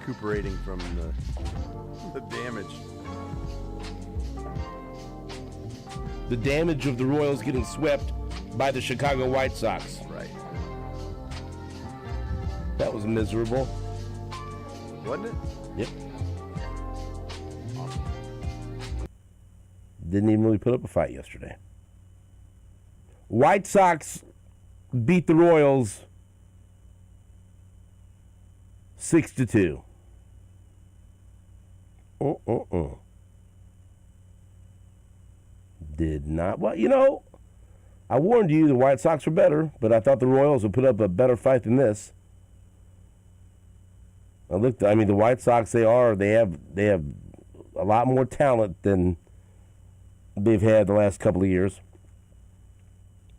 recuperating from the damage. The damage of the Royals getting swept by the Chicago White Sox. Right. That was miserable. Wasn't it? Yep. Didn't even really put up a fight yesterday. White Sox beat the Royals 6-2. Did not. Well, you know, I warned you the White Sox were better, but I thought the Royals would put up a better fight than this. The White Sox, they have a lot more talent than they've had the last couple of years.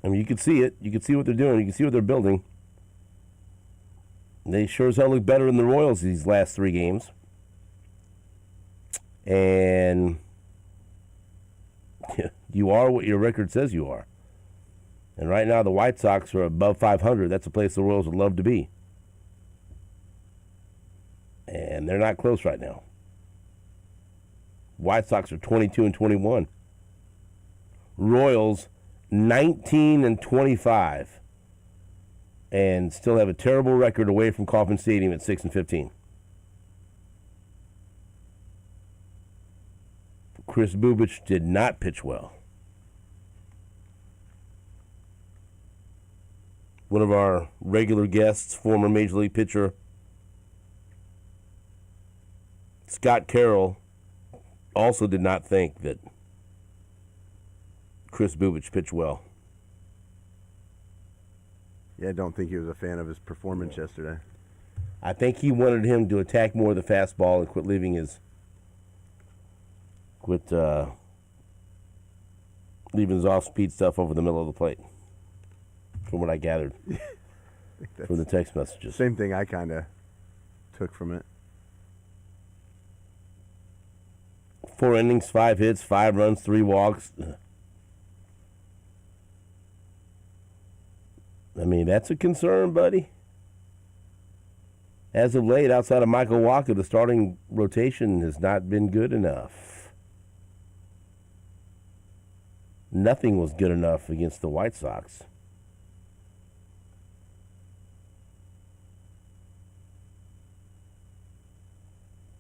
I mean, you can see it. You can see what they're doing. You can see what they're building. They sure as hell look better than the Royals these last 3 games. And you are what your record says you are. And right now the White Sox are above 500. That's a place the Royals would love to be. And they're not close right now. White Sox are 22-21. Royals 19-25. And still have a terrible record away from Kauffman Stadium at 6-15. Kris Bubic did not pitch well. One of our regular guests, former Major League pitcher Scott Carroll, also did not think that Kris Bubic pitched well. Yeah, I don't think he was a fan of his performance yesterday. I think he wanted him to attack more of the fastball and quit leaving his off-speed stuff over the middle of the plate, from what I gathered from the text messages. Same thing I kind of took from it. 4 innings, 5 hits, 5 runs, 3 walks. I mean, that's a concern, buddy. As of late, outside of Michael Walker, the starting rotation has not been good enough. Nothing was good enough against the White Sox.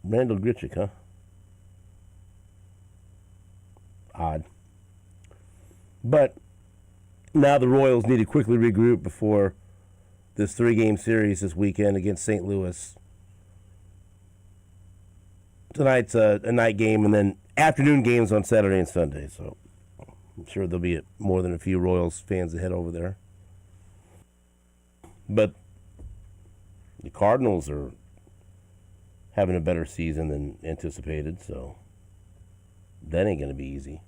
Randall Grichuk, huh? Odd. But now the Royals need to quickly regroup before this 3-game series this weekend against St. Louis. Tonight's a night game, and then afternoon games on Saturday and Sunday. So I'm sure there'll be more than a few Royals fans that head over there. But the Cardinals are having a better season than anticipated, so that ain't going to be easy.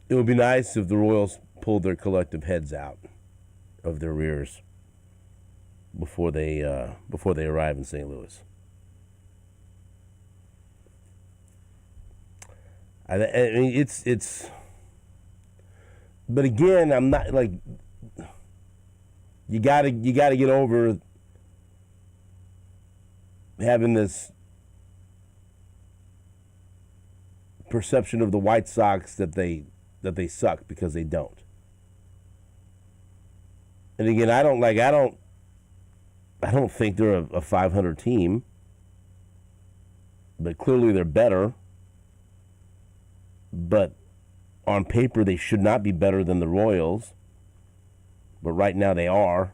It would be nice if the Royals pulled their collective heads out of their rears before they arrive in St. Louis. I mean, it's. But again, I'm not like. You gotta get over having this perception of the White Sox that they suck, because they don't. And again, I don't think they're a 500 team, but clearly they're better. But on paper, they should not be better than the Royals. But right now they are.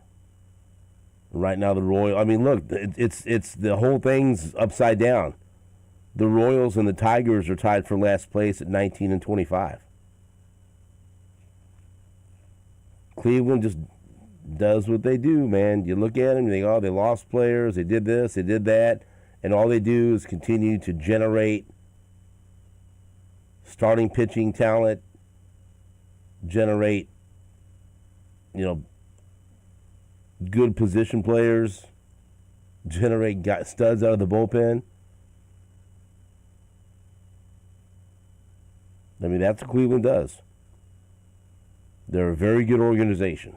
Right now the Royals, I mean, look, it's the whole thing's upside down. The Royals and the Tigers are tied for last place at 19-25. Cleveland just does what they do, man. You look at them, you think, oh, they lost players, they did this, they did that, and all they do is continue to generate starting pitching talent, generate, good position players, generate studs out of the bullpen. I mean, that's what Cleveland does. They're a very good organization.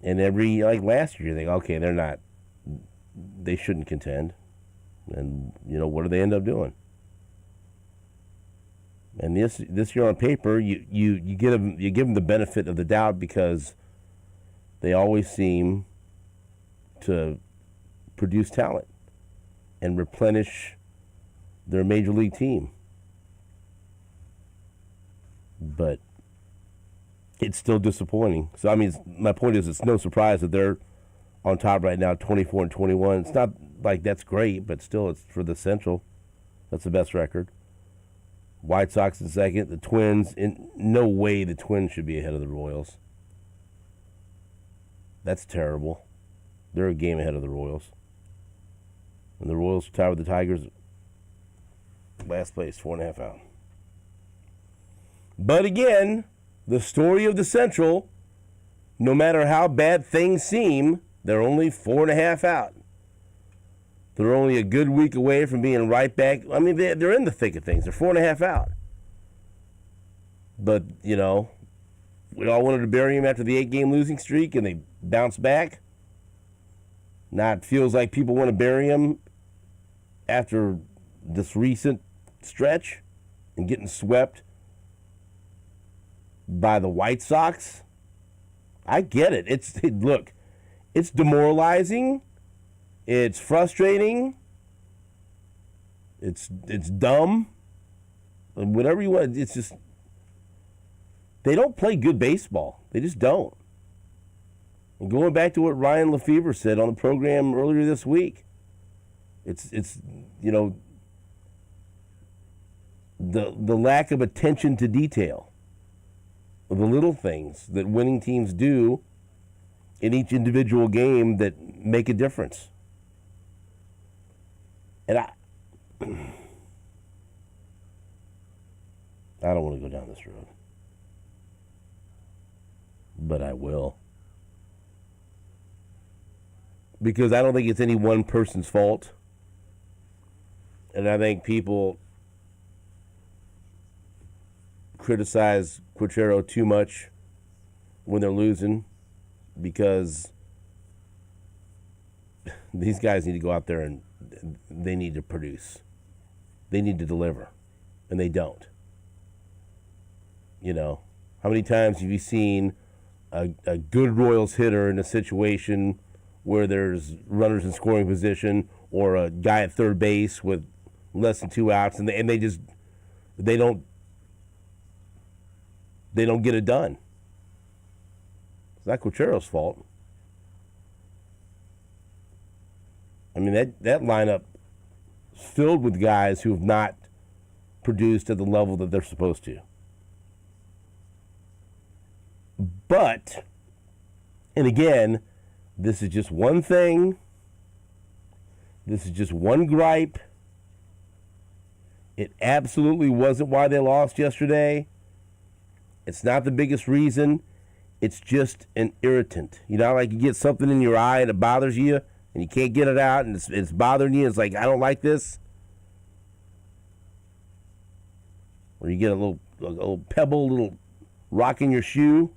And like last year, you think, okay, they're they shouldn't contend. And, what do they end up doing? And this year on paper, you give them the benefit of the doubt because they always seem to produce talent and replenish their major league team. But it's still disappointing. So, my point is it's no surprise that they're on top right now, 24-21. It's not like that's great, but still it's for the Central. That's the best record. White Sox in second. The Twins, in no way the Twins should be ahead of the Royals. That's terrible. They're a game ahead of the Royals. And the Royals tied with the Tigers. Last place, 4.5 out. But again, the story of the Central, no matter how bad things seem, they're only 4.5 out. They're only a good week away from being right back. They're in the thick of things. They're 4.5 out. But, we all wanted to bury them after the 8-game losing streak, and they bounced back. Now it feels like people want to bury them after this recent stretch and getting swept by the White Sox. I get it. Look, it's demoralizing. It's frustrating. It's dumb. Whatever you want. It's just they don't play good baseball. They just don't. And going back to what Ryan Lefevre said on the program earlier this week, it's the lack of attention to detail, the little things that winning teams do in each individual game that make a difference. And I don't want to go down this road, but I will. Because I don't think it's any one person's fault. And I think people criticize Gutierrez too much when they're losing because these guys need to go out there and they need to produce. They need to deliver. And they don't. How many times have you seen a good Royals hitter in a situation where there's runners in scoring position or a guy at third base with less than 2 outs and they don't get it done? It's not Gutierrez's fault. That lineup is filled with guys who have not produced at the level that they're supposed to. But, and again, this is just one thing. This is just one gripe. It absolutely wasn't why they lost yesterday. It's not the biggest reason. It's just an irritant. Like you get something in your eye and it bothers you and you can't get it out and it's bothering you. It's like, I don't like this. Or you get a little pebble, a little rock in your shoe.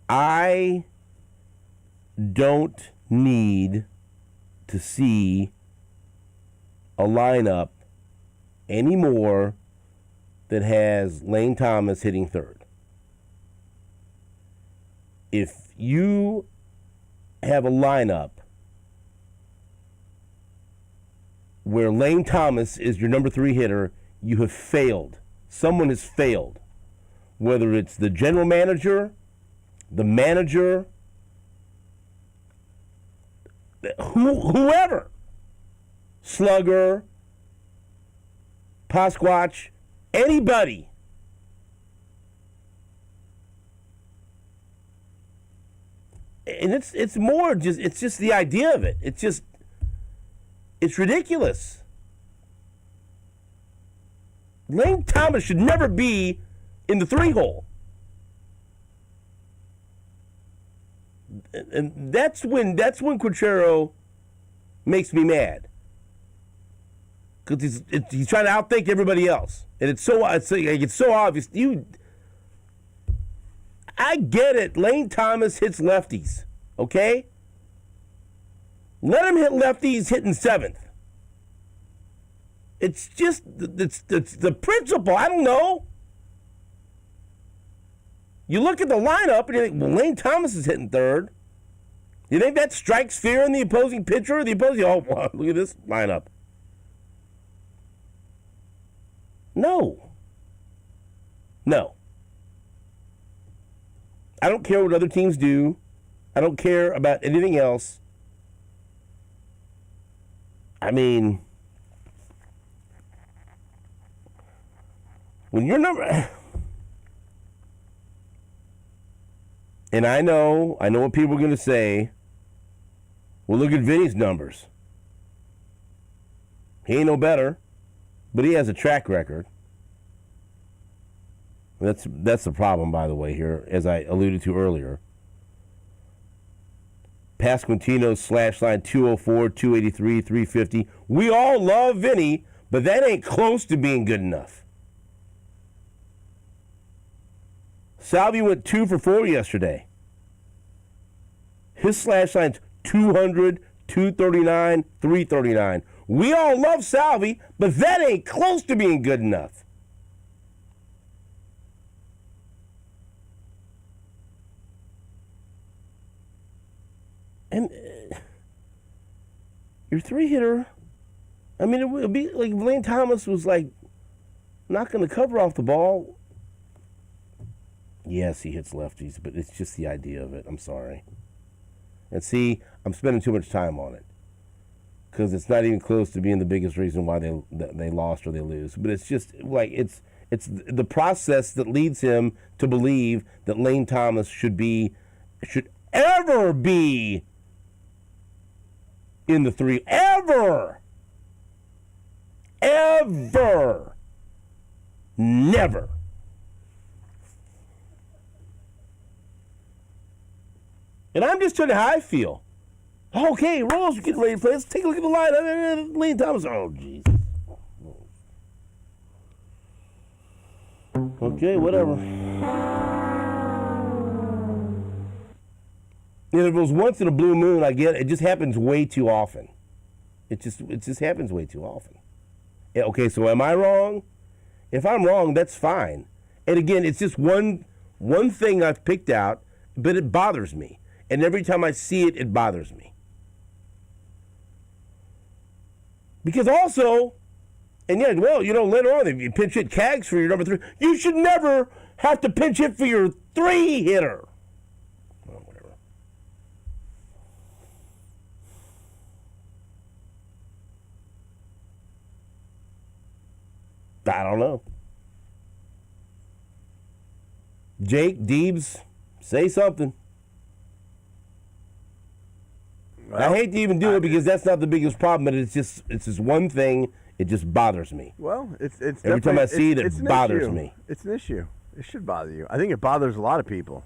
I don't need to see a lineup anymore that has Lane Thomas hitting third. If you have a lineup where Lane Thomas is your number 3 hitter, you have failed. Someone has failed. Whether it's the general manager, the manager, whoever, Slugger, Pasquatch, anybody. And it's more just, it's just the idea of it. It's ridiculous. Lane Thomas should never be in the 3-hole. And that's when Gutierrez makes me mad, because he's trying to outthink everybody else, and it's so obvious. I get it. Lane Thomas hits lefties, okay? Let him hit lefties hitting seventh. It's just, it's the principle. I don't know. You look at the lineup and you think, well, Lane Thomas is hitting third. You think that strikes fear in the opposing pitcher or the opposing? Oh, wow, look at this lineup. No. I don't care what other teams do. I don't care about anything else. I mean, when you're number... And I know what people are going to say. Well, look at Vinny's numbers. He ain't no better, but he has a track record. That's the problem, by the way, here, as I alluded to earlier. Pasquantino's slash line 204, 283, 350. We all love Vinny, but that ain't close to being good enough. Salvi went 2 for 4 yesterday. His slash line's 200, 239, 339. We all love Salvi, but that ain't close to being good enough. And your three-hitter, I mean, it would be like Lane Thomas was like not going to cover off the ball. Yes, he hits lefties, but it's just the idea of it. I'm sorry. And see, I'm spending too much time on it because it's not even close to being the biggest reason why they lost or they lose. But it's just like it's the process that leads him to believe that Lane Thomas should ever be in the three. Ever. Never. And I'm just telling you how I feel. Okay, Royals are getting ready to play. Let's take a look at the line. Lane Thomas. Oh, jeez. Okay, whatever. If it was once in a blue moon, I get it. It just happens way too often. It just happens way too often. Yeah, okay, so am I wrong? If I'm wrong, that's fine. And again, it's just one thing I've picked out, but it bothers me. And every time I see it, it bothers me. Because also, and yeah, well, later on, if you pinch hit Cags for your number 3, you should never have to pinch hit for your 3-hitter. Well, whatever. I don't know. Jake, Deebs, say something. Well, I hate to even do it because that's not the biggest problem, but it's just one thing. It just bothers me. Well, it's every time I see it bothers me. It's an issue. It should bother you. I think it bothers a lot of people.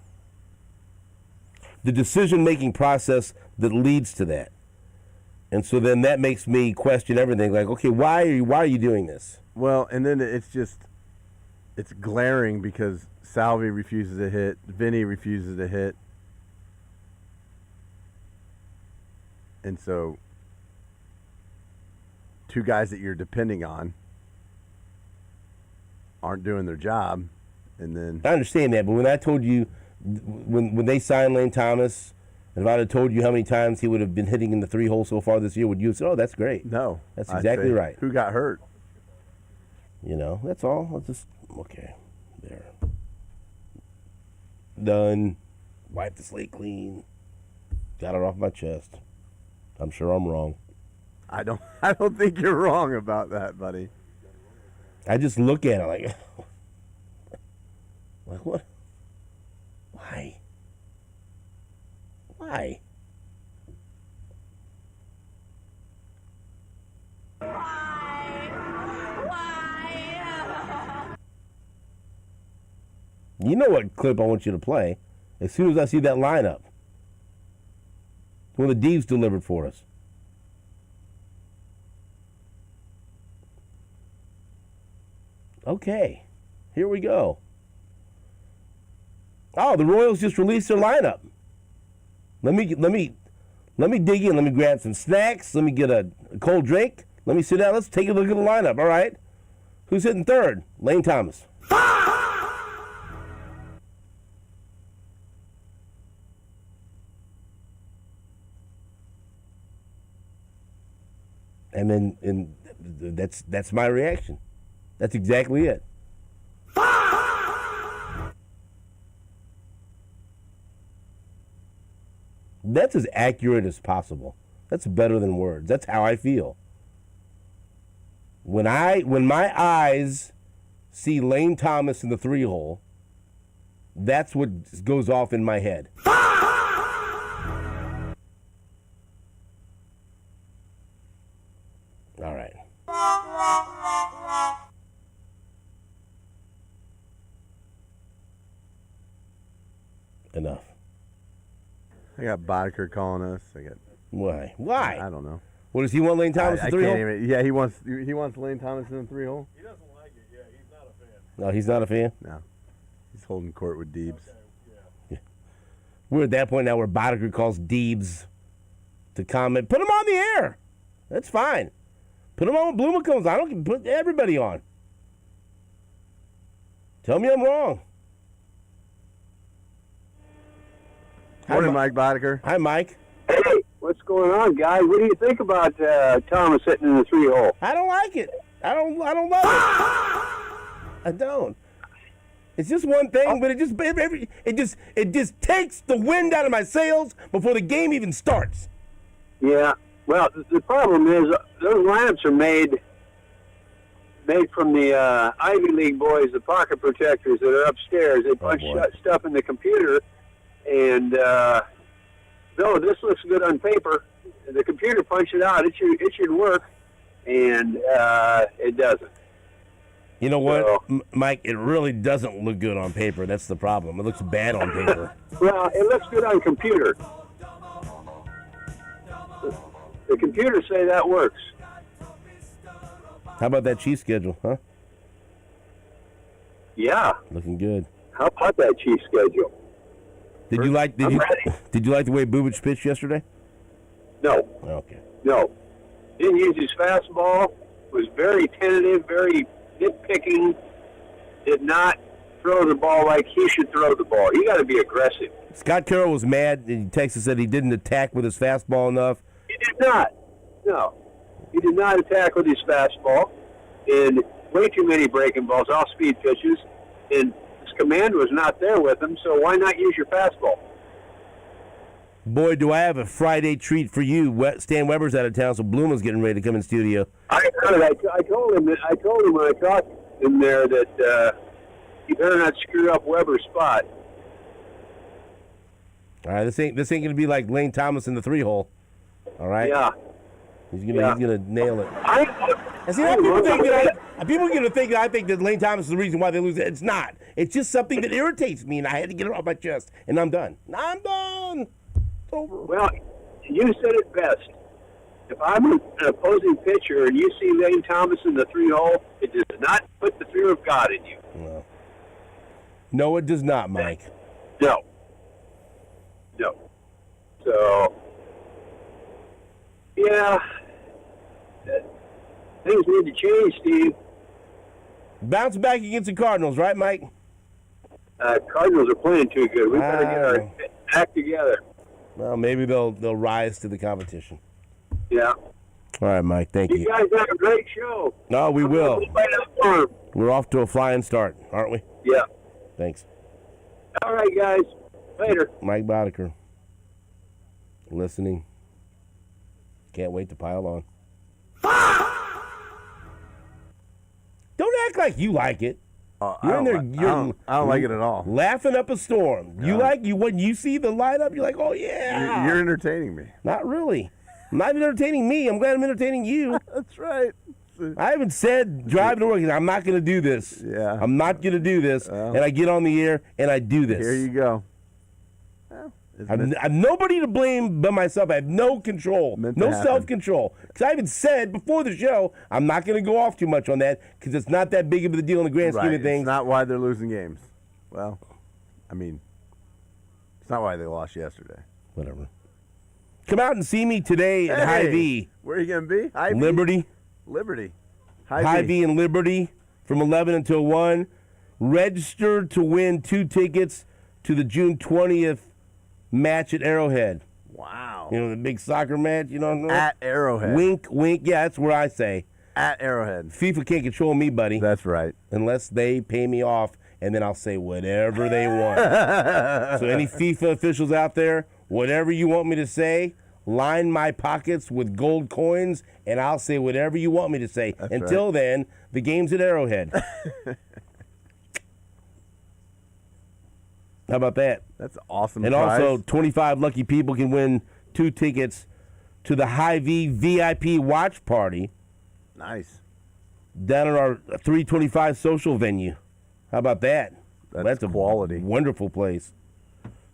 The decision-making process that leads to that, and so then that makes me question everything. Like, okay, why are you doing this? Well, and then it's glaring because Salvi refuses to hit, Vinny refuses to hit. And so, two guys that you're depending on aren't doing their job, and then... I understand that, but when I told you, when they signed Lane Thomas, and if I had told you how many times he would have been hitting in the 3-hole so far this year, would you have said, oh, that's great? No. That's exactly right. Who got hurt? That's all. I'll just, okay, there. Done. Wipe the slate clean. Got it off my chest. I'm sure I'm wrong. I don't think you're wrong about that, buddy. I just look at it like what? Why? Why? You know what clip I want you to play as soon as I see that lineup. When the Deeves delivered for us. Okay, here we go. Oh, the Royals just released their lineup. Let me dig in. Let me grab some snacks. Let me get a cold drink. Let me sit down. Let's take a look at the lineup. All right. Who's hitting third? Lane Thomas. And that's my reaction. That's exactly it. That's as accurate as possible. That's better than words. That's how I feel. When my eyes see Lane Thomas in the 3-hole, that's what goes off in my head. All right. Enough. I got Bodker calling us. Why? I don't know. What does he want, Lane Thomas in 3-hole? Yeah, he wants Lane Thomas in the 3-hole. He doesn't like it. Yeah, he's not a fan. No, he's not a fan? No. He's holding court with Deebs. Okay, yeah. We're at that point now where Bodker calls Deebs to comment. Put him on the air. That's fine. Put him on when Bluma comes. I don't put everybody on. Tell me I'm wrong. Morning, Mike Bodker. Hi, Mike. Hey, what's going on, guys? What do you think about Thomas hitting in the 3-hole? I don't like it. I don't love it. I don't. It's just one thing, but it just takes the wind out of my sails before the game even starts. Yeah. Well, the problem is those lineups are made from the Ivy League boys, the pocket protectors that are upstairs. They punch stuff in the computer, and though this looks good on paper, the computer punched it out. It should work, and it doesn't. You know what, Mike? It really doesn't look good on paper. That's the problem. It looks bad on paper. Well, it looks good on computer. The computers say that works. How about that Chiefs schedule, huh? Yeah. Looking good. How about that Chiefs schedule? Did you like the way Bubich pitched yesterday? No. Okay. No. Didn't use his fastball. Was very tentative, very nitpicking. Did not throw the ball like he should throw the ball. You got to be aggressive. Scott Carroll was mad. He texted said he didn't attack with his fastball enough. He did not. No. He did not attack with his fastball. And way too many breaking balls, off-speed pitches. And his command was not there with him, so why not use your fastball? Boy, do I have a Friday treat for you. Stan Weber's out of town, so Bluma's getting ready to come in studio. I told him when I talked in there that he better not screw up Weber's spot. All right, this ain't gonna be like Lane Thomas in the 3-hole. All right. Yeah. He's gonna nail it. And see, people are gonna think that I think that Lane Thomas is the reason why they lose. It's not. It's just something that irritates me, and I had to get it off my chest. And I'm done. I'm done. It's over. Well, you said it best. If I'm an opposing pitcher and you see Lane Thomas in the 3-hole, it does not put the fear of God in you. No, it does not, Mike. No. So, yeah, things need to change, Steve. Bounce back against the Cardinals, right, Mike? Cardinals are playing too good. We better get our act together. Well, maybe they'll rise to the competition. Yeah. All right, Mike. Thank you. You guys have a great show. No, we will. We're off to a flying start, aren't we? Yeah. Thanks. All right, guys. Later. Mike Boddicker. Listening. Can't wait to pile on. Don't act like you like it. I don't like it at all. Laughing up a storm. Yeah. When you see the lineup, you're like, oh yeah. You're entertaining me. Not really. Not even entertaining me. I'm glad I'm entertaining you. That's right. I haven't said driving to work. I'm not going to do this. Yeah. I'm not going to do this. And I get on the air and I do this. Here you go. I'm nobody to blame but myself. I have no control, no self-control. Because I even said before the show, I'm not going to go off too much on that because it's not that big of a deal in the grand scheme of things. It's not why they're losing games. Well, I mean, It's not why they lost yesterday. Whatever. Come out and see me today at Hy-Vee. Where are you going to be? Hy-Vee? Liberty. Liberty. Hy-Vee and Liberty from 11 until 1. Register to win 2 tickets to the June 20th match at Arrowhead. Wow. You know, the big soccer match, you know? At Arrowhead. Wink, wink. Yeah, that's where I say. At Arrowhead. FIFA can't control me, buddy. That's right. Unless they pay me off, and then I'll say whatever they want. So any FIFA officials out there, whatever you want me to say, line my pockets with gold coins, and I'll say whatever you want me to say. That's Until then, the game's at Arrowhead. How about that? That's an awesome And prize. also, 25 lucky people can win 2 tickets to the Hy-Vee VIP watch party Nice. down at our 325 social venue. How about that? That's a quality. Wonderful place.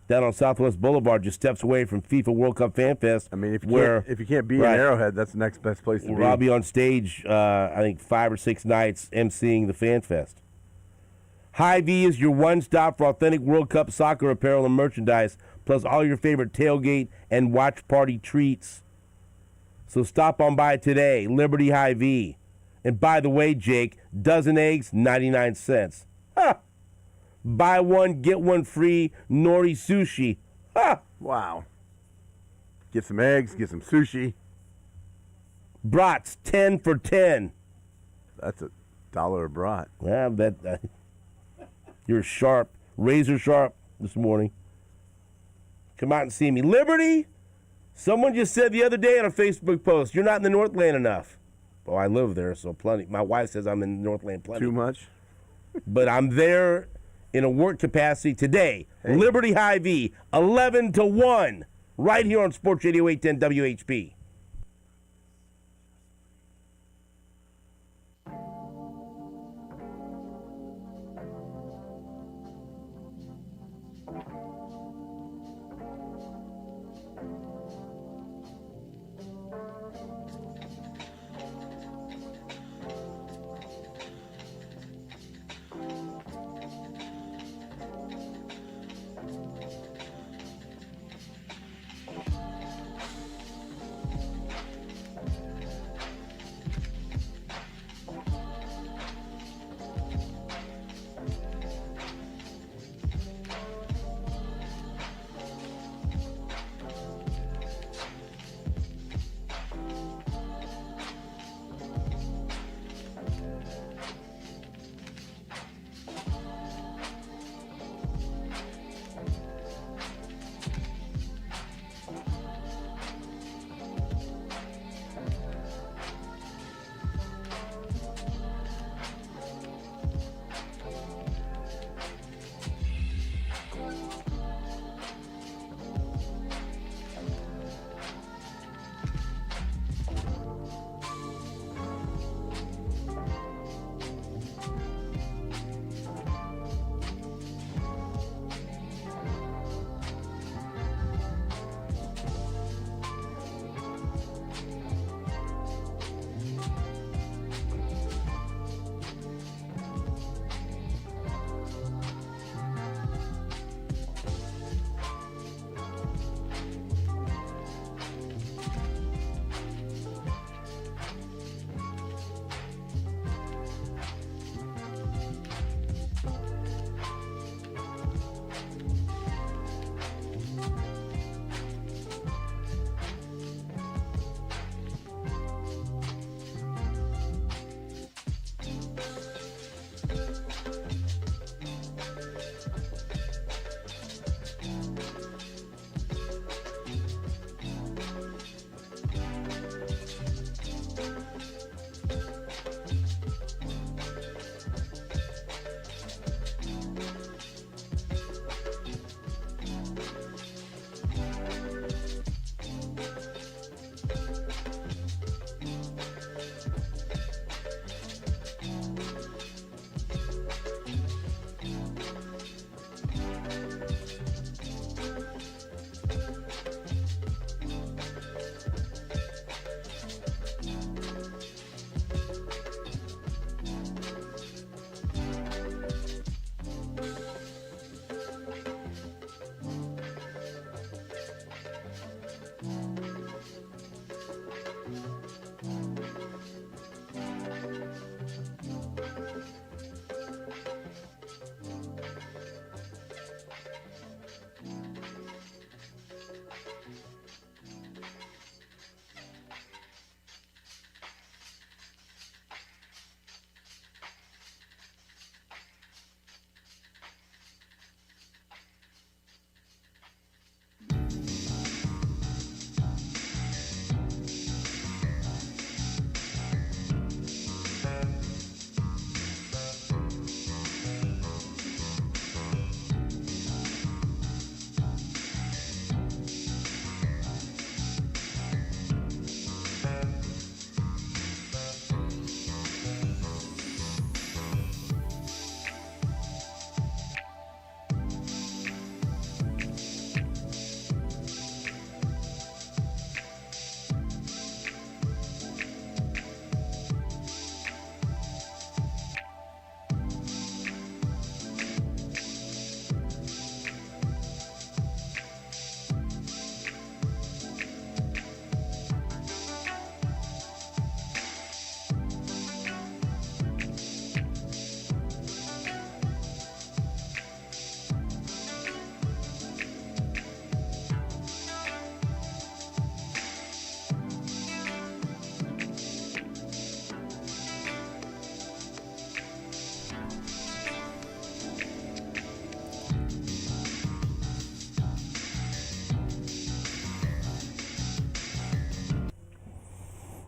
Down on Southwest Boulevard, just steps away from FIFA World Cup Fan Fest. I mean, if you can't be Right. in Arrowhead, that's the next best place to be. I'll be on stage, I think 5 or 6 nights emceeing the Fan Fest. Hy-Vee is your one-stop for authentic World Cup soccer apparel and merchandise, plus all your favorite tailgate and watch party treats. So stop on by today, Liberty Hy-Vee. And by the way, Jake, dozen eggs, 99 cents. Ha! Buy one, get one free, nori sushi. Ha! Wow. Get some eggs, get some sushi. Brats, 10 for 10. That's $1 a brat. Yeah, I bet you're sharp, razor sharp this morning. Come out and see me. Liberty, someone just said the other day on a Facebook post, you're not in the Northland enough. Oh, I live there, so plenty. My wife says I'm in the Northland plenty. Too much? But I'm there in a work capacity today. Hey. Liberty Hy-Vee, 11 to 1, right here on Sports Radio 810 WHP.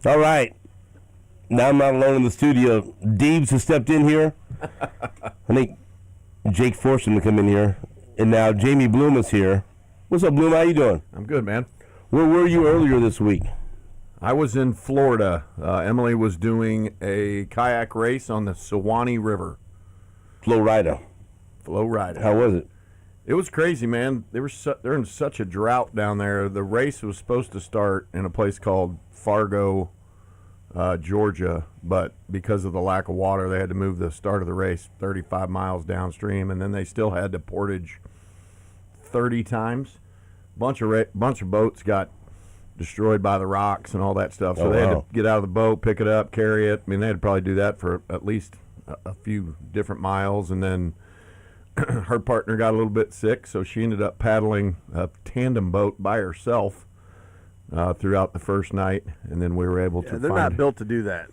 All right. Now I'm not alone in the studio. Deebs has stepped in here. I think Jake forced him to come in here. And now Jaime Bluma's here. What's up, Bluma? How you doing? I'm good, man. Where were you earlier this week? I was in Florida. Emily was doing a kayak race on the Suwannee River. Flow Rida. How was it? It was crazy, man. They're in such a drought down there. The race was supposed to start in a place called Fargo, Georgia, but because of the lack of water, they had to move the start of the race 35 miles downstream, and then they still had to portage 30 times. Bunch of boats got destroyed by the rocks and all that stuff, so they had to get out of the boat, pick it up, carry it. I mean, they had to probably do that for at least a few different miles, and then her partner got a little bit sick, so she ended up paddling a tandem boat by herself throughout the first night, and then we were able to They're not built to do that.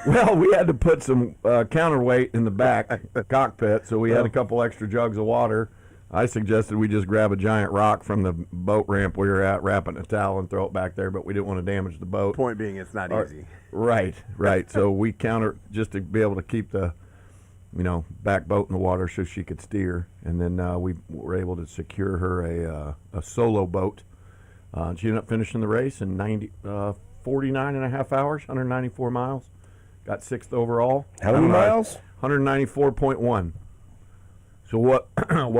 Well, we had to put some counterweight in the back cockpit, so we had a couple extra jugs of water. I suggested we just grab a giant rock from the boat ramp we were at, wrap it in a towel, and throw it back there, but we didn't want to damage the boat. Point being, it's not easy. Right. So we counter just to be able to keep the back boat in the water so she could steer, and then we were able to secure her a solo boat. She ended up finishing the race in 49 and a half hours, 194 miles. Got sixth overall. How many miles? 194.1. So what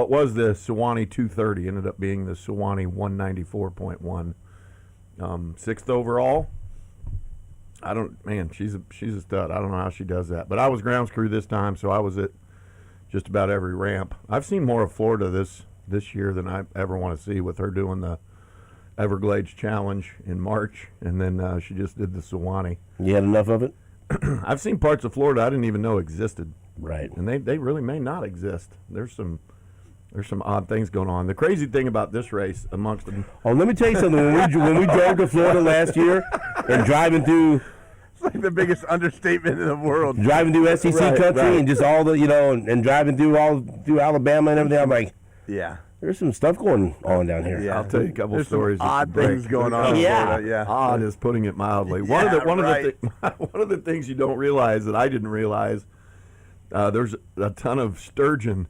was the Suwannee 230 ended up being the Suwannee 194.1. Sixth overall. She's a stud. I don't know how she does that. But I was grounds crew this time, so I was at just about every ramp. I've seen more of Florida this year than I ever want to see, with her doing the Everglades Challenge in March, and then she just did the Suwannee. You had enough of it? I've seen parts of Florida I didn't even know existed. Right. And they really may not exist. There's some odd things going on. The crazy thing about this race amongst them. Oh, let me tell you something. When we drove to Florida last year and driving through. It's like the biggest understatement in the world. Driving through SEC country and just all the, and driving through Alabama and everything. I'm like, yeah. There's some stuff going on down here. Yeah, I'll tell you a couple stories. Odd things going on. Yeah. Yeah. Odd is putting it mildly. One of the things you don't realize that I didn't realize, there's a ton of sturgeon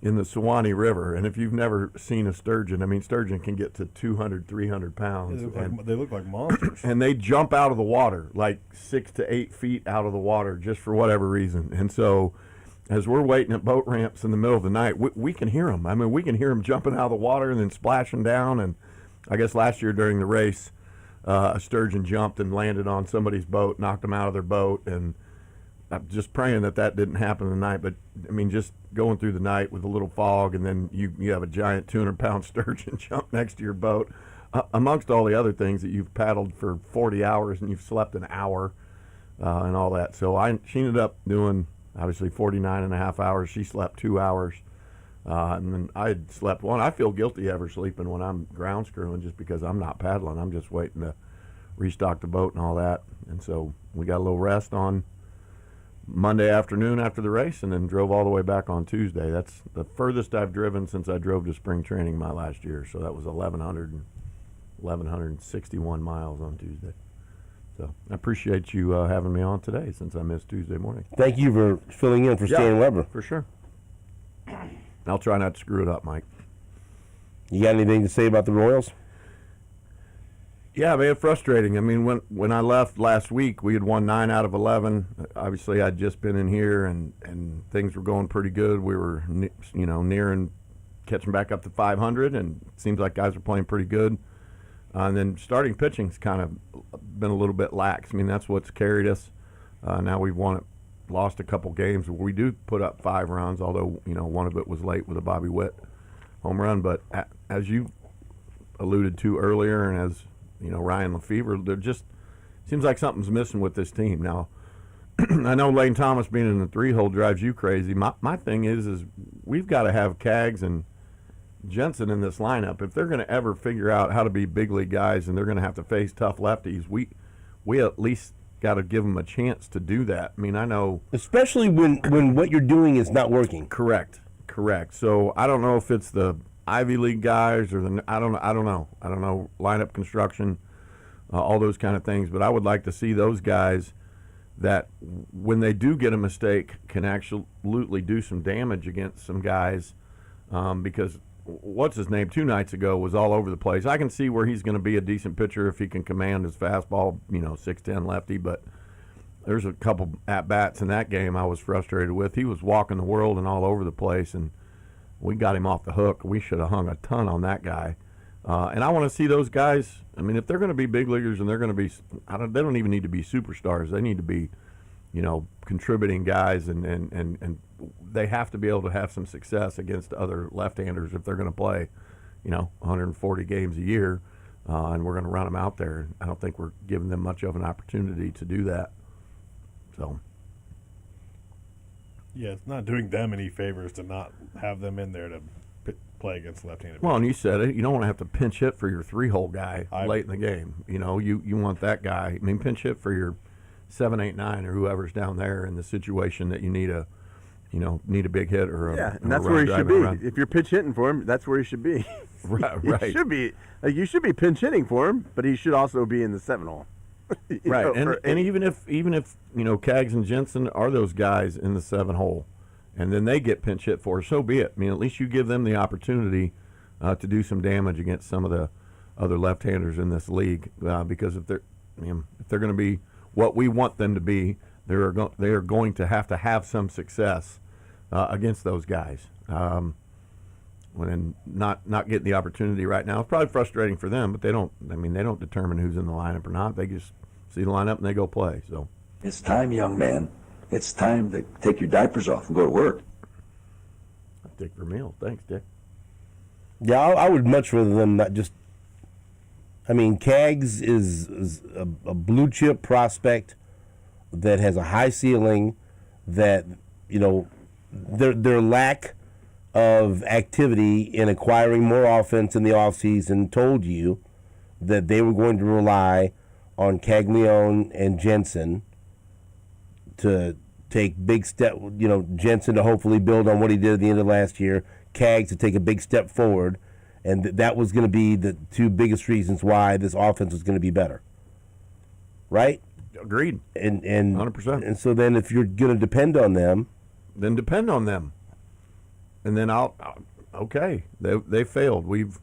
in the Suwannee River, and if you've never seen a sturgeon, sturgeon can get to 200, 300 pounds. They look like monsters. And they jump out of the water, like 6 to 8 feet out of the water, just for whatever reason. And so as we're waiting at boat ramps in the middle of the night, we can hear them. We can hear them jumping out of the water and then splashing down. And I guess last year during the race, a sturgeon jumped and landed on somebody's boat, knocked them out of their boat. And I'm just praying that didn't happen tonight. But, just going through the night with a little fog, and then you have a giant 200-pound sturgeon jump next to your boat, amongst all the other things that you've paddled for 40 hours and you've slept an hour and all that. So she ended up doing, obviously, 49 and a half hours. She slept 2 hours. And then I had slept one. I feel guilty ever sleeping when I'm ground screwing, just because I'm not paddling. I'm just waiting to restock the boat and all that. And so we got a little rest on Monday afternoon after the race, and then drove all the way back on Tuesday. That's the furthest I've driven since I drove to spring training my last year. So that was 1,161 miles on Tuesday. So I appreciate you having me on today, since I missed Tuesday morning. Thank you for filling in for Stan Weber. For sure. I'll try not to screw it up, Mike. You got anything to say about the Royals? Yeah, man, frustrating. When I left last week, we had won 9 out of 11. Obviously, I'd just been in here, and things were going pretty good. We were, nearing catching back up to 500, and it seems like guys were playing pretty good. And then starting pitching's kind of been a little bit lax. That's what's carried us. Now we've lost a couple games where we do put up 5 runs, although, one of it was late with a Bobby Witt home run. But as you alluded to earlier, and as Ryan Lefevre, there just seems like something's missing with this team. Now, I know Lane Thomas being in the 3-hole drives you crazy. My thing is we've got to have Kaggs and Jensen in this lineup. If they're going to ever figure out how to be big league guys, and they're going to have to face tough lefties, we at least got to give them a chance to do that. I know, especially when what you're doing is not working. Correct. So I don't know if it's the Ivy League guys or I don't know lineup construction. all those kind of things. But I would like to see those guys that, when they do get a mistake, can absolutely do some damage against some guys, because what's his name 2 nights ago was all over the place. I can see where he's going to be a decent pitcher if he can command his fastball, 6'10" lefty, but there's a couple at-bats in that game I was frustrated with. He was walking the world and all over the place, and we got him off the hook. We should have hung a ton on that guy. And I want to see those guys. I mean, if they're going to be big leaguers and they're going to be, they don't even need to be superstars. They need to be, contributing guys, and they have to be able to have some success against other left-handers if they're going to play, 140 games a year, and we're going to run them out there. I don't think we're giving them much of an opportunity to do that. So. Yeah, it's not doing them any favors to not have them in there to play against left-handed. Well, and you said it. You don't want to have to pinch hit for your 3-hole guy late in the game. You want that guy. I mean, pinch hit for your 7, 8, 9 or whoever's down there in the situation that you need a big hit or a and that's a where he run, should driving be. run. If you're pitch hitting for him, that's where he should be. Right. You should be pinch hitting for him, but he should also be in the 7-hole. Right, and even if Cags and Jensen are those guys in the 7-hole, and then they get pinch hit for, so be it. I mean, at least you give them the opportunity to do some damage against some of the other left-handers in this league. Because if they're going to be what we want them to be, they are going to have some success against those guys. When not getting the opportunity right now, it's probably frustrating for them. But they don't determine who's in the lineup or not. They just see the lineup and they go play. So it's time, young man. It's time to take your diapers off and go to work. Dick Vermeil. Thanks, Dick. Yeah, I would much rather them not just. I mean, Cags is a blue chip prospect that has a high ceiling. That their lack of activity in acquiring more offense in the offseason told you that they were going to rely on Caglione and Jensen to take big step, Jensen to hopefully build on what he did at the end of last year, Cags to take a big step forward, and that was going to be the 2 biggest reasons why this offense was going to be better. Right? Agreed. And 100%. And so then if you're going to depend on them, then depend on them. And then okay, they failed. We've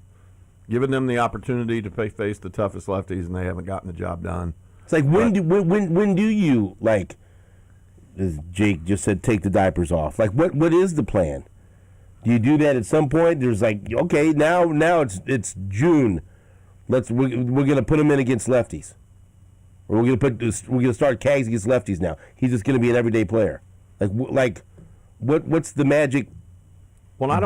given them the opportunity to face the toughest lefties, and they haven't gotten the job done. It's like when do you, like, as Jake just said, take the diapers off? Like, what is the plan? Do you do that at some point? There's like, okay, now it's June. We're gonna put him in against lefties, or we're gonna start Cags against lefties now. He's just gonna be an everyday player. What's the magic? Well, I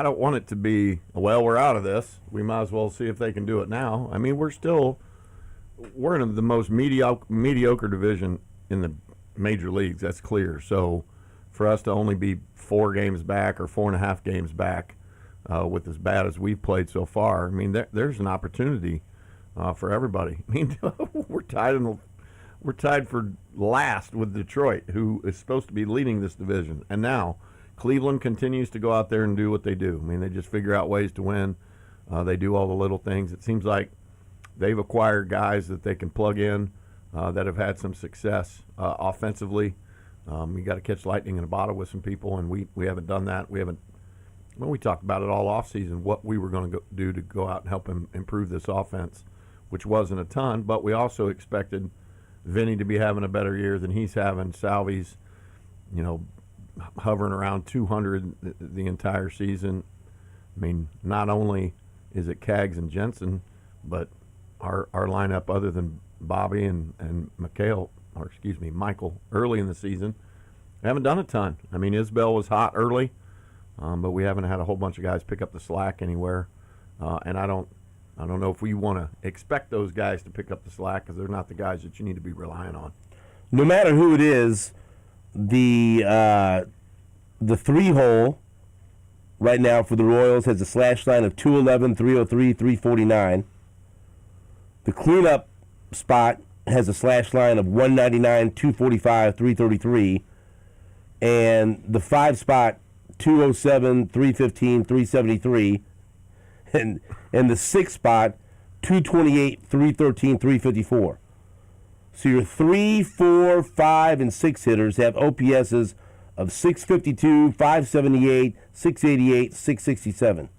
don't want it to be, well, we're out of this. We might as well see if they can do it now. I mean, we're in the most mediocre division in the major leagues. That's clear. So for us to only be 4 games back or 4.5 games back with as bad as we've played so far, I mean, there's an opportunity for everybody. I mean, we're tied for last with Detroit, who is supposed to be leading this division, and now Cleveland continues to go out there and do what they do. I mean, they just figure out ways to win. They do all the little things. It seems like they've acquired guys that they can plug in that have had some success offensively. You got to catch lightning in a bottle with some people, and we haven't done that. We talked about it all offseason, what we were going to do to go out and help him improve this offense, which wasn't a ton, but we also expected Vinny to be having a better year than he's having. Salvi's, hovering around 200 the entire season. I mean, not only is it Cags and Jensen, but our lineup, other than Bobby and Michael early in the season, haven't done a ton. I mean, Isbell was hot early, but we haven't had a whole bunch of guys pick up the slack anywhere. And I don't know if we want to expect those guys to pick up the slack, because they're not the guys that you need to be relying on. No matter who it is, the 3-hole right now for the Royals has a slash line of 211, 303, 349. The cleanup spot has a slash line of 199, 245, 333. And the 5 spot, 207, 315, 373. And the 6 spot, 228, 313, 354. So your 3, 4, 5, and 6 hitters have OPSs of 652, 578, 688, 667.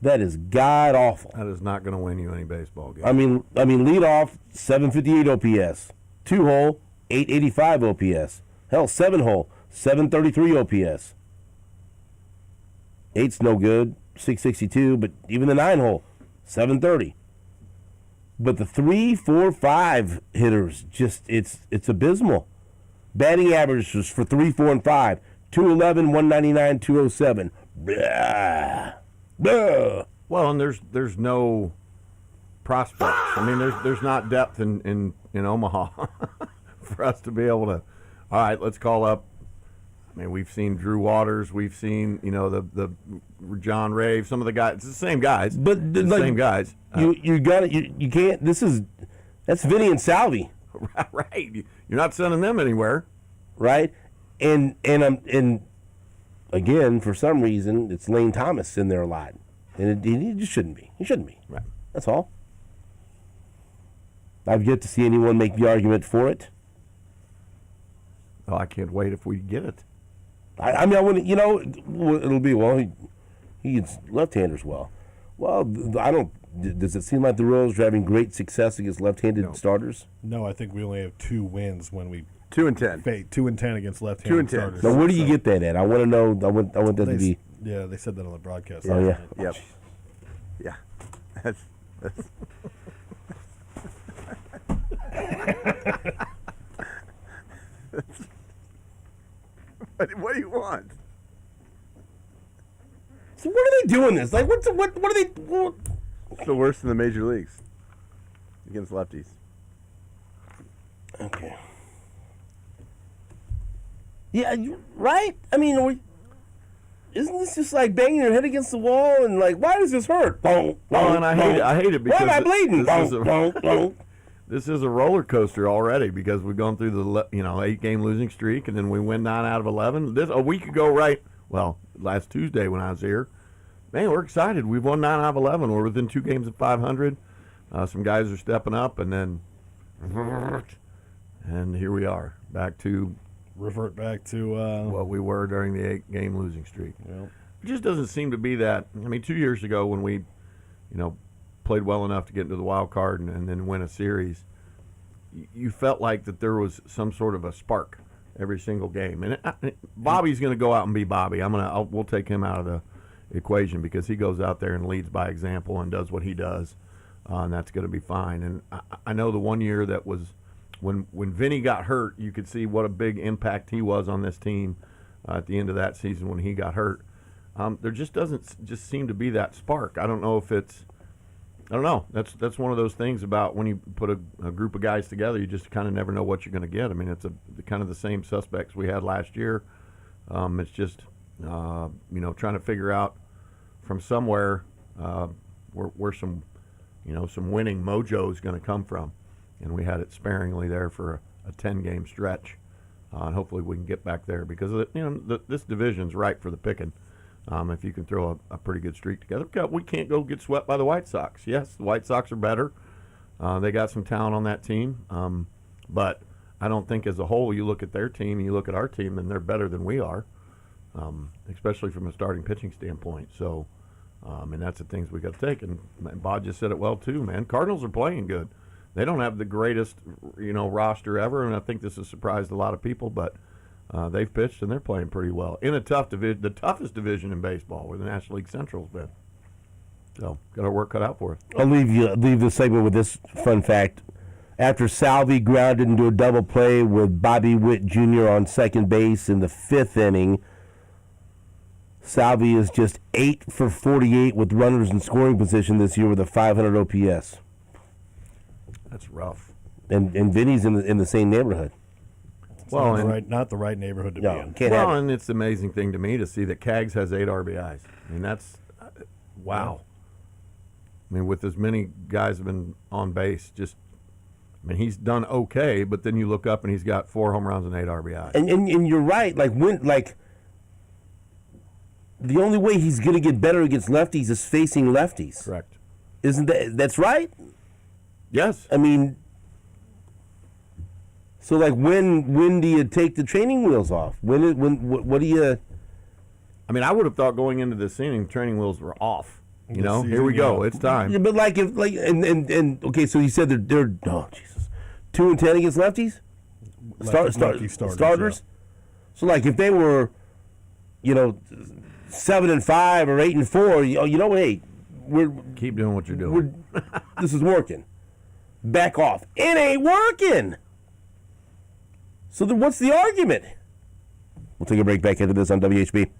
That is god awful. That is not going to win you any baseball game. I mean, lead off 758 OPS, 2-hole 885 OPS, hell 7-hole 733 OPS. 8's no good, 662, but even the 9-hole 730. But the 3, 4, 5 hitters, just it's abysmal. Batting averages for 3, 4, and 5, 211, 199, 207. Blah. Blah. Well, and there's no prospects. I mean, there's not depth in Omaha for us to be able to. All right, let's call up. I mean, we've seen Drew Waters. We've seen the John Rave. Some of the guys. It's the same guys. But the same guys. You got it. You can't. That's Vinny and Salvi. Right. You're not sending them anywhere. Right. And again, for some reason, it's Lane Thomas in there a lot, and he just shouldn't be. He shouldn't be. Right. That's all. I've yet to see anyone make the argument for it. Oh, I can't wait if we get it. I mean, I wouldn't. It'll be he hits left-handers well. Well, I don't. Does it seem like the Royals are having great success against left-handed starters? No, I think we only have 2 wins when we 2-10. 2-10 against left-handed 2-10. starters. Now, where do you get that at? I want to know. I want that to be. Yeah, they said that on the broadcast. Oh, yeah. Yep. Yeah. That's what do you want? So what are they doing this? Like, what are they? What? It's the worst in the major leagues against lefties. Okay. Yeah, right? I mean, isn't this just like banging your head against the wall and like, why does this hurt? Well, and I hate it because why am I bleeding? This is a roller coaster already because we've gone through the 8-game losing streak and then we win 9 out of 11. This a week ago, right? Well, last Tuesday when I was here, man, we're excited. We've won 9 out of 11. We're within 2 games of 500. Some guys are stepping up, and then, and here we are Revert back to what we were during the 8-game losing streak. Yep. It just doesn't seem to be that. I mean, 2 years ago when we, played well enough to get into the wild card and then win a series, you felt like that there was some sort of a spark every single game. And Bobby's going to go out and be Bobby. We'll take him out of the equation because he goes out there and leads by example and does what he does, and that's going to be fine. And I know the one year that was when Vinny got hurt, you could see what a big impact he was on this team at the end of that season when he got hurt. There just doesn't just seem to be that spark. I don't know if it's I don't know. That's one of those things about when you put a group of guys together, you just kind of never know what you're going to get. I mean, it's kind of the same suspects we had last year. It's just trying to figure out from somewhere where some some winning mojo is going to come from, and we had it sparingly there for a 10-game stretch, and hopefully we can get back there because this division's ripe for the picking. If you can throw a pretty good streak together. We can't go get swept by the White Sox. Yes, the White Sox are better. They got some talent on that team. But I don't think as a whole you look at their team and you look at our team and they're better than we are, especially from a starting pitching standpoint. So, and that's the things we got to take. And Bob just said it well, too, man. Cardinals are playing good. They don't have the greatest, roster ever, and I think this has surprised a lot of people, but they've pitched and they're playing pretty well in a tough division, the toughest division in baseball, where the National League Central's been. So, got our work cut out for us. I'll leave this segment with this fun fact. After Salvi grounded into a double play with Bobby Witt Jr. on second base in the 5th inning, Salvi is just 8 for 48 with runners in scoring position this year with a 500 OPS. That's rough. And Vinny's in the same neighborhood. Well, not the right neighborhood to be in. And it's the amazing thing to me to see that Kaggs has 8 RBIs. I mean, that's wow. I mean, with as many guys have been on base, he's done okay. But then you look up and he's got 4 home runs and 8 RBIs. And you're right. The only way he's going to get better against lefties is facing lefties. Correct. Isn't that's right? Yes. I mean, so like when do you take the training wheels off? What do you? I mean, I would have thought going into this inning, training wheels were off. You The know, season, here we go. yeah. It's time. But like if like and okay, so you said they're oh Jesus, 2-10 against lefties, Lefty starters. So like if they were, 7-5 or 8-4, hey, we're Keep doing what you're doing. this is working. Back off. It ain't working. So then what's the argument? We'll take a break. Back into this on WHB.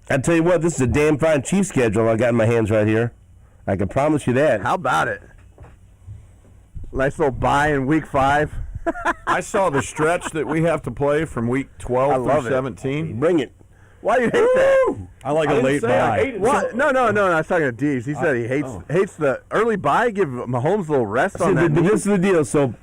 I tell you what, this is a damn fine Chiefs schedule I got in my hands right here. I can promise you that. How about it? Nice little bye in week 5. I saw the stretch that we have to play from week 12 love through it. 17. Bring it. Why do you hate that? I like I a didn't late say I bye. hated What? it. No, I was talking to Dees. He said he hates the early bye. Give Mahomes a little rest See, on that. but knee. this is the deal. So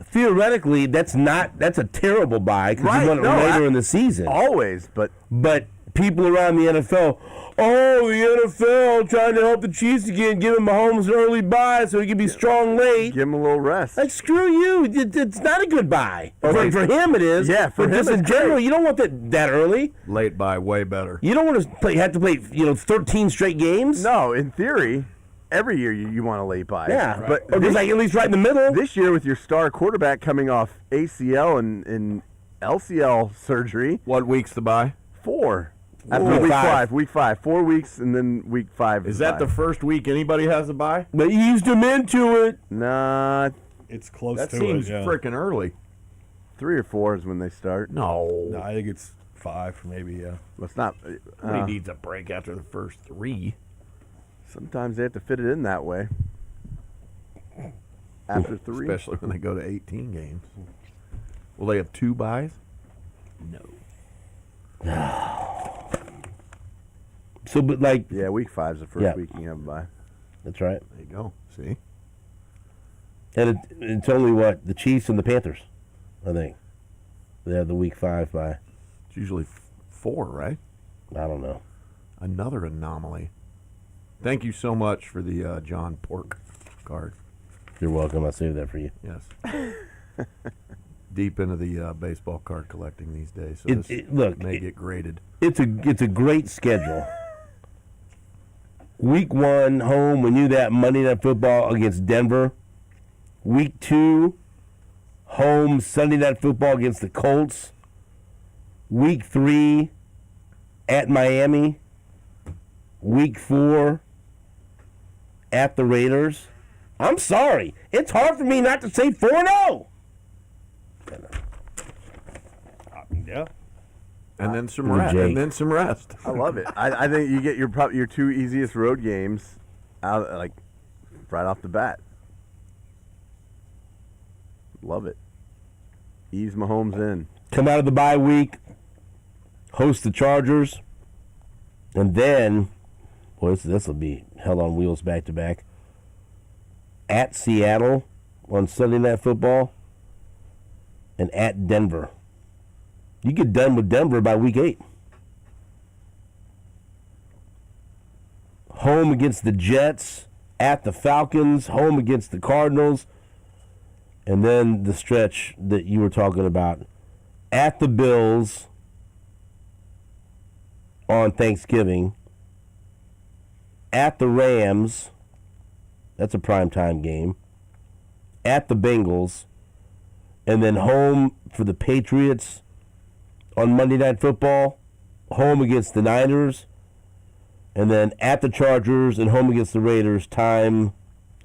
theoretically, that's a terrible buy because Right, you want it no, later in the season. Always, but But people around the NFL, the NFL trying to help the Chiefs again, giving Mahomes an early bye so he can be strong late. give him a little rest. Like, screw you. It's not a good buy. Okay. For him, it is. Yeah, for but him just in it's general, great. you don't want that early. Late by way better. You don't want to have to play 13 straight games. No, in theory, every year you want to late bye. Yeah, but or just like at least right in the middle. this year with your star quarterback coming off ACL and LCL surgery, What week's the bye? 4 after Week week five. 5. Week 5, 4 weeks, and then week 5. Is that the first week anybody has a bye? But you eased him into it. Nah, It's close That to seems it. Yeah. freaking early. 3 or 4 is when they start. No. No, I think it's 5, maybe. Yeah. Well, it's not. Nobody needs a break after the first 3. Sometimes they have to fit it in that way. After 3. Especially when they go to 18 games. Will they have 2 byes? No. So, but like, Yeah, week 5 is the first Yeah. week you can have a bye. that's right. There you go. See? And it's only the Chiefs and the Panthers, I think. They have the week 5 bye. It's usually 4, right? I don't know. Another anomaly. Thank you so much for the John Pork card. You're welcome. I saved that for you. Yes. Deep into the baseball card collecting these days, so this Look, may get graded. it's a great schedule. Week 1 home, we knew that Monday Night Football against Denver. Week 2 home Sunday Night Football against the Colts. Week 3 at Miami. Week 4 at the Raiders. I'm sorry, it's hard for me not to say 4-0. Yeah. And then some With rest. Jake. And then some rest. I love it. I think you get your 2 easiest road games out like right off the bat. Love it. Ease Mahomes in. Come out of the bye week, host the Chargers, and then, boy, this will be hell on wheels back to back. At Seattle on Sunday Night Football, and at Denver. You get done with Denver by week 8. Home against the Jets, at the Falcons, home against the Cardinals, and then the stretch that you were talking about. At the Bills on Thanksgiving. At the Rams. That's a primetime game. At the Bengals. And then home for the Patriots on Monday Night Football. Home against the Niners. And then at the Chargers and home against the Raiders. Time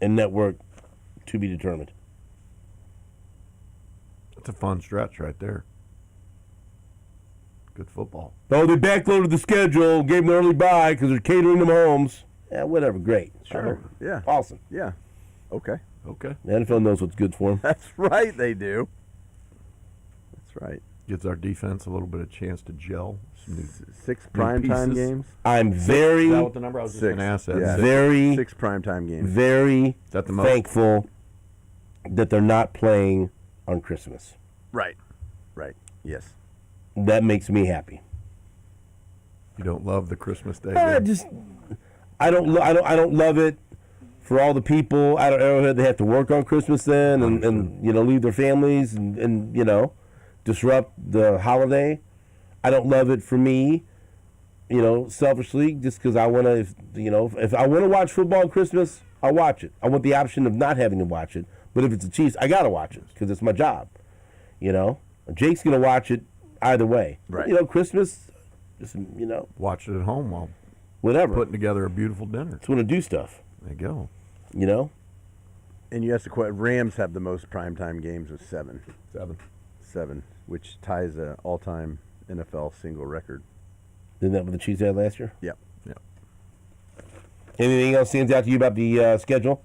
and network to be determined. It's a fun stretch right there. Good football. Oh, they backloaded the schedule, gave them an early bye because they're catering them homes. Yeah, whatever. Great. Sure. Yeah. Awesome. Yeah. Okay. Okay. The NFL knows what's good for them. That's right, they do. That's right. Gives our defense a little bit of chance to gel. Some new, 6 primetime pieces. games. I'm is very, that what the number? I was just 6. going to ask that. Yeah. Six? very, 6 primetime games. very Is that the most? thankful that they're not playing on Christmas. Right. Right. Yes. That makes me happy. You don't love the Christmas Day game? I don't love it for all the people out of Arrowhead that have to work on Christmas then and leave their families and disrupt the holiday. I don't love it for me, selfishly, just because I want to, if I want to watch football on Christmas, I'll watch it. I want the option of not having to watch it. But if it's the Chiefs, I got to watch it because it's my job. Jake's going to watch it either way. Right. Christmas, just, Watch it at home while whatever. putting together a beautiful dinner. Just want to do stuff, There you go. And you asked the question, Rams have the most primetime games with 7. 7. 7, which ties an all-time NFL single record. Isn't that what the Chiefs had last year? Yep. Anything else stands out to you about the schedule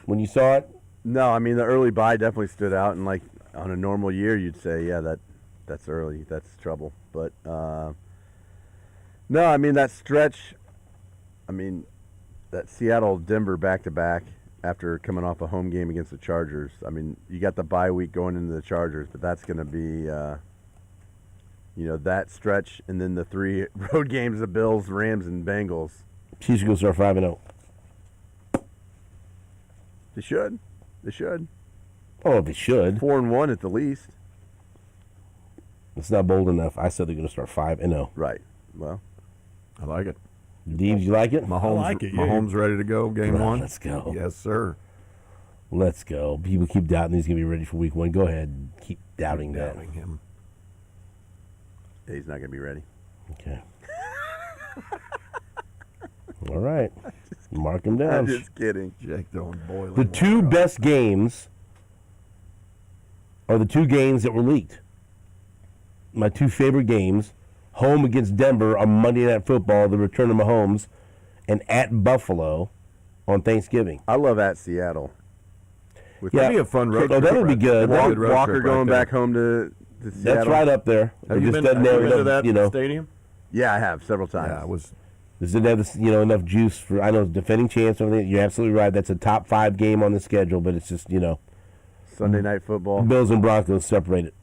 when you saw it? No, I mean the early bye definitely stood out, and like on a normal year, you'd say, yeah, that's early, that's trouble. But no, I mean that stretch. I mean that Seattle-Denver back-to-back after coming off a home game against the Chargers. I mean you got the bye week going into the Chargers, but that's going to be, that stretch, and then the 3 road games: the Bills, Rams, and Bengals. Chiefs are going to start 5-0. They should. They should. Oh, they should. 4-1 at the least. It's not bold enough. I said they're going to start 5-0. Right. Well, I like it. Deeves, you like it? Mahomes, like it, yeah. Mahomes ready to go. Game Bro, 1. let's go. Yes, sir. Let's go. People keep doubting he's going to be ready for week 1. Go ahead. Keep doubting that. Doubting him. yeah, he's not going to be ready. Okay. All right. Mark him I'm down. just kidding. Jake throwing boiling The 2 water. best games are the 2 games that were leaked. My 2 favorite games: home against Denver on Monday Night Football, the return of Mahomes, and at Buffalo on Thanksgiving. I love at Seattle. With Yeah. That'd be a fun road Oh, trip. that would be good. That'd be a good road Walker trip going right there. back home to Seattle. That's right up there. Have It you just been, doesn't have you have been to enough, that stadium? Yeah, I have several times. Yeah, it was. Does it have this, enough juice for? I know it's defending champs and everything. You're absolutely right. That's a top 5 game on the schedule, but it's just Sunday night football. Bills and Broncos separated.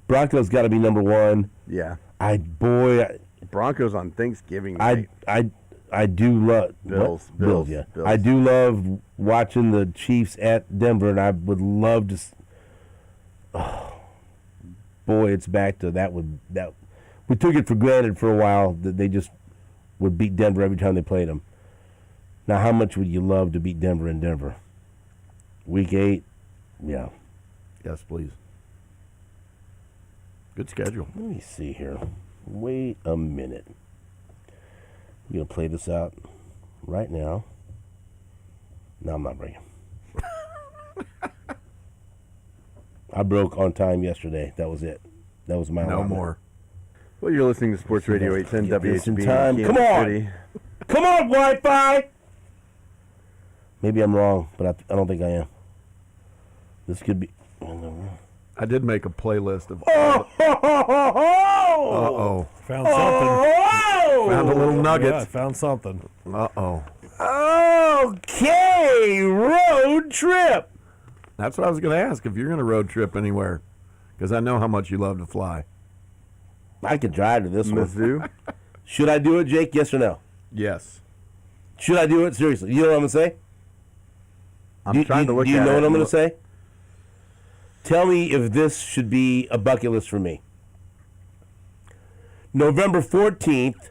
Broncos got to be number 1. Yeah. Broncos on Thanksgiving night. I do love Bills. Yeah, Bills. I do love watching the Chiefs at Denver, and I would love to. Boy, it's back to that. We took it for granted for a while that they just would beat Denver every time they played them. Now, how much would you love to beat Denver in Denver? Week 8, yeah. Yes, please. Good schedule. Let me see here. Wait a minute. I'm going to play this out right now. No, I'm not breaking. I broke on time yesterday. That was it. That was my No allotment. more. Well, you're listening to Sports Radio 810 Get this in WHB. time. Kansas Come on. City. Come on, Wi-Fi! Maybe I'm wrong, but I don't think I am. This could be... I did make a playlist of. Oh! Uh-oh. Found something. Found a little Yeah, I nugget. found something. Uh-oh. Okay, road trip. That's what I was going to ask, if you're going to road trip anywhere. Because I know how much you love to fly. I could drive to this one. Mizzou. Should I do it, Jake? Yes or no? Yes. Should I do it? Seriously. You know what I'm going to say? I'm trying to look at it. Do you know what I'm going to say? Tell me if this should be a bucket list for me. November 14th,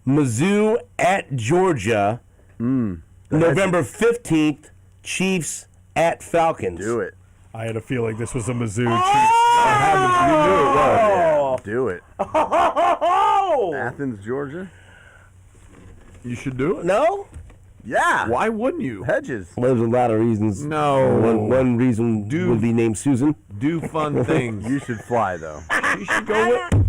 Mizzou at Georgia. November 15th, Chiefs at Falcons. Do it. I had a feeling this was a Mizzou Chiefs. You knew it was. Yeah. Do it. Oh! Athens, Georgia. You should do it. No? Yeah. Why wouldn't you? Hedges. Well, there's a lot of reasons. No. One reason would be named Susan. Do fun things. You should fly, though. You should go with.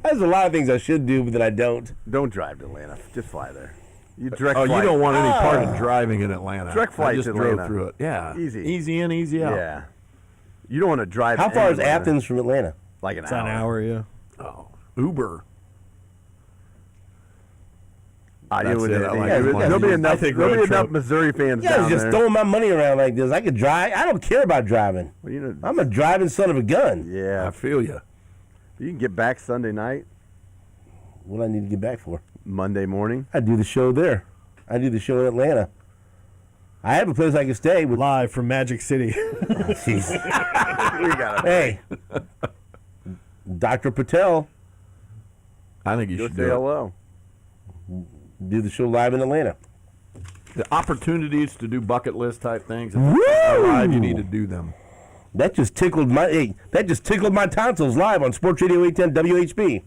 There's a lot of things I should do, but that I don't. Don't drive to Atlanta. Just fly there. You direct Oh, flight. you don't want any part of driving in Atlanta. Direct flight I just to drove Atlanta. through it. Yeah. Easy. Easy in, easy out. Yeah. You don't want to drive. How far is anywhere. Athens from Atlanta? Like an It's hour. an hour, yeah. Oh. Uber. You That's wouldn't- it. I like yeah, it. there'll be I enough. think There'll be road enough trip. Missouri fans You down guys just there. throwing my money around like this. I could drive. I don't care about driving. Well, you know, I'm a driving son of a gun. yeah. I feel you. You can get back Sunday night, What do I need to get back for? Monday morning. I do the show there. I do the show in Atlanta. I have a place I can stay with. Live from Magic City. Jeez. We got it. Hey, Dr. Patel, I think you Go should say do it. hello. do the show live in Atlanta. The opportunities to do bucket list type things. If Woo! they're live, you need to do them. That just tickled my tonsils live on Sports Radio 810 WHB.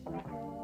Bye.